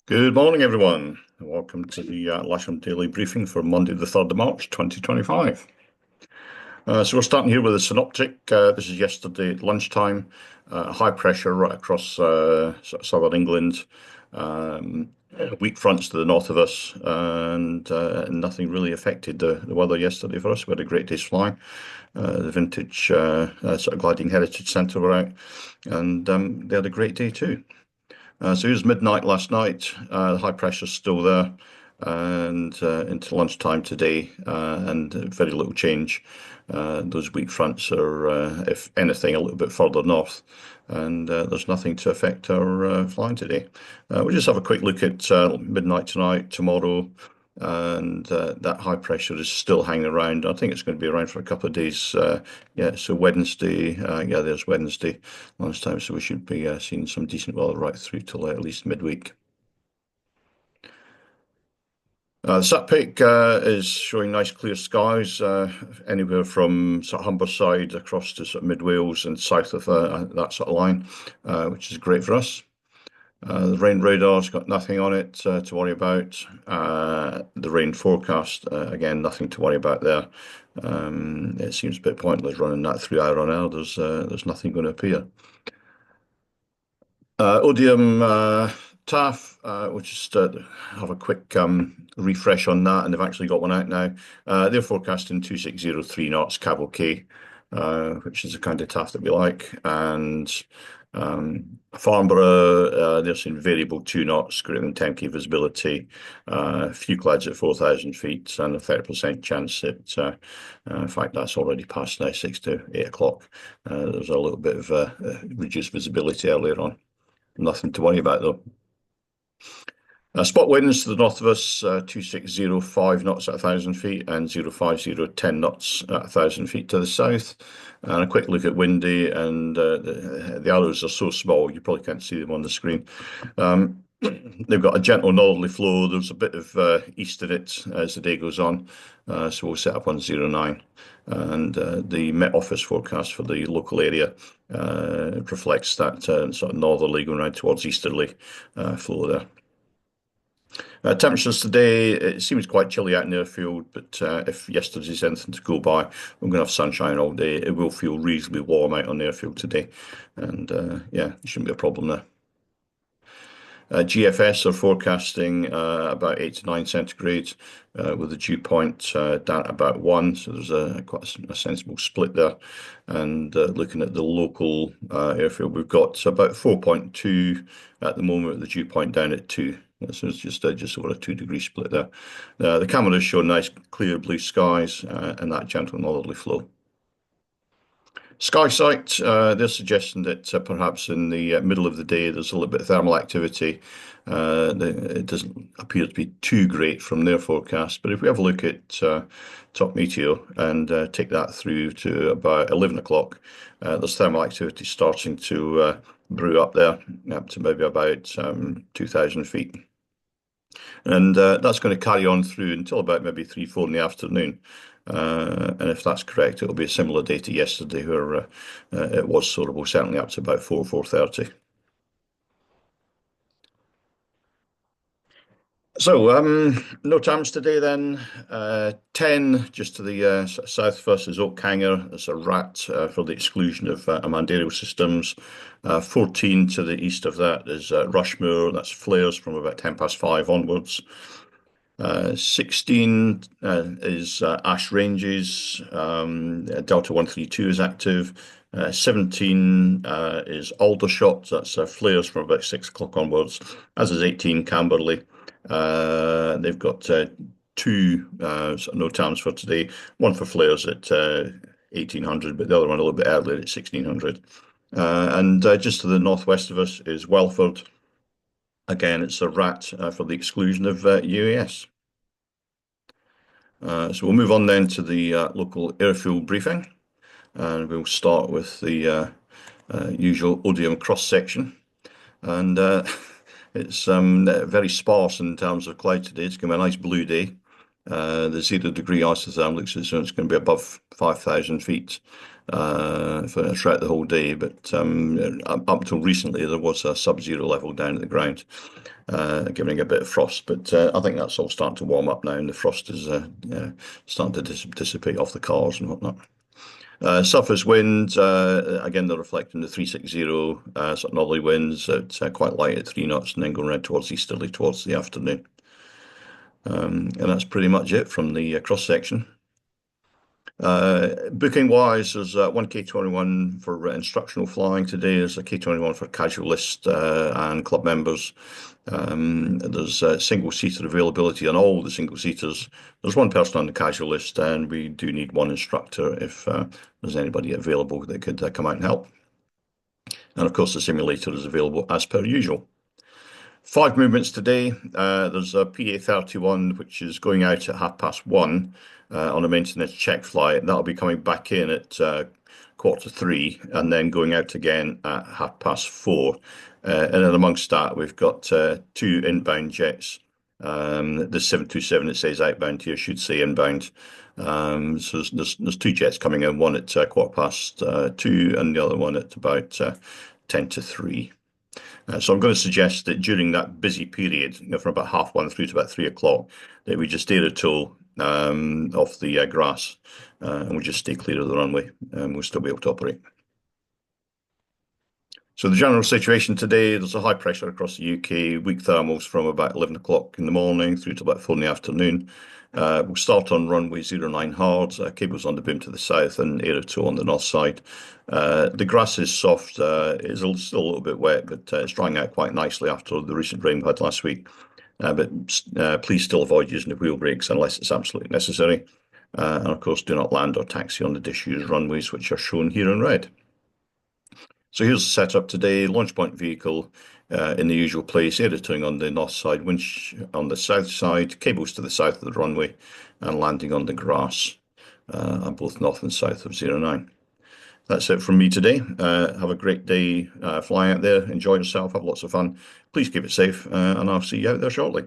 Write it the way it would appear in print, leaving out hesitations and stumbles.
Good morning, everyone. Welcome to the Lasham Daily Briefing for Monday, the 3rd of March, 2025. So we're starting here with a synoptic. This is yesterday at lunchtime. High pressure right across southern England. Um, Weak fronts to the north of us, and nothing really affected the weather yesterday for us. We had a great day's flying. The vintage sort of gliding heritage centre were out, and they had a great day too. So it was midnight last night. The high pressure's still there, and into lunchtime today, and very little change. Those weak fronts are, if anything, a little bit further north, and there's nothing to affect our flying today. We'll just have a quick look at midnight tonight, tomorrow, and that high pressure is still hanging around. I think it's going to be around for a couple of days. Yeah, so Wednesday, there's Wednesday lunchtime, so we should be seeing some decent weather right through till at least midweek. Satpic is showing nice clear skies, anywhere from sort of Humberside across to sort of mid Wales and south of that sort of line, which is great for us. The rain radar's got nothing on it to worry about. The rain forecast, again, nothing to worry about there. It seems a bit pointless running that 3 hour on air. There's nothing going to appear. Odium TAF, we'll just have a quick refresh on that, and they've actually got one out now. They're forecasting 2603 knots cable K, which is the kind of TAF that we like. And Farnborough, they're seeing variable 2 knots, greater than 10k visibility, a few clouds at 4,000 feet, and a 30% chance that, in fact, that's already past now, 6 to 8 o'clock. There's a little bit of reduced visibility earlier on. Nothing to worry about though. Spot winds to the north of us, 2605 knots at 1,000 feet and 05010 knots at 1,000 feet to the south. And a quick look at windy, and the arrows are so small you probably can't see them on the screen. They've got a gentle northerly flow. There's a bit of east in it as the day goes on, so we'll set up on 09. And the Met Office forecast for the local area reflects that sort of northerly going around towards easterly flow there. Temperatures today, it seems quite chilly out in the airfield, but if yesterday's anything to go by, we're going to have sunshine all day. It will feel reasonably warm out on the airfield today, and yeah, it shouldn't be a problem there. GFS are forecasting about 8 to 9 centigrade, with the dew point down at about 1, so there's quite a sensible split there. And looking at the local airfield, we've got about 4.2 at the moment, with the dew point down at 2. So it's just over a 2 degree split there. The cameras show nice clear blue skies and that gentle northerly flow. SkySight, they're suggesting that perhaps in the middle of the day there's a little bit of thermal activity. It doesn't appear to be too great from their forecast, but if we have a look at Top Meteor and take that through to about 11 o'clock, there's thermal activity starting to brew up there, up to maybe about 2,000 feet. And that's going to carry on through until about maybe 3, 4 in the afternoon. And if that's correct, it'll be a similar day to yesterday, where it was soarable, certainly up to about 4, 4:30. So, no times today then. 10 just to the south first is Oakhanger. It's a rat for the exclusion of Amandero systems. 14 to the east of that is Rushmore. That's flares from about 10 past 5 onwards. 16 is Ash Ranges. Delta 132 is active. 17 is Aldershot. That's flares from about 6 o'clock onwards, as is 18 Camberley. They've got two no times for today. One for flares at 1800, but the other one a little bit earlier at 1600. And just to the northwest of us is Welford. Again, it's a rat for the exclusion of UAS. So we'll move on then to the local airfield briefing, and we'll start with the usual Odium cross section. And it's very sparse in terms of cloud today. It's going to be a nice blue day. The 0 degree isotherm looks as though it's going to be above 5,000 feet throughout the whole day. But up until recently, there was a sub-zero level down at the ground, giving a bit of frost. But I think that's all starting to warm up now, and the frost is starting to dissipate off the cars and whatnot. Surface winds, again, they're reflecting the 360 sort of northerly winds at quite light at 3 knots and then going around towards easterly towards the afternoon. And that's pretty much it from the cross section. Booking wise, there's one K21 for instructional flying today. There's a K21 for casual list and club members. There's single seater availability on all the single seaters. There's one person on the casual list, and we do need one instructor if there's anybody available that could come out and help. And of course, the simulator is available as per usual. 5 movements today. There's a PA31 which is going out at 1:30 on a maintenance check flight. That'll be coming back in at 2:45 and then going out again at 4:30. And then amongst that, we've got 2 inbound jets. The 727 it says outbound here should say inbound. So there's 2 jets coming in, one at 2:15 and the other one at about 2:50. So I'm going to suggest that during that busy period, from about 1:30 through to about 3 o'clock, that we just steer a tool off the grass and we just stay clear of the runway and we'll still be able to operate. So the general situation today, there's a high pressure across the UK, weak thermals from about 11 o'clock in the morning through to about 4 in the afternoon. We'll start on runway 09 hard, cables on the boom to the south and aero tow on the north side. The grass is soft, it's still a little bit wet, but it's drying out quite nicely after the recent rain we had last week. But please still avoid using the wheel brakes unless it's absolutely necessary. And of course, do not land or taxi on the disused runways, which are shown here in red. So here's the setup today, launch point vehicle in the usual place, aero towing on the north side, winch on the south side, cables to the south of the runway, and landing on the grass on both north and south of 09. That's it from me today. Have a great day flying out there, enjoy yourself, have lots of fun. Please keep it safe, and I'll see you out there shortly.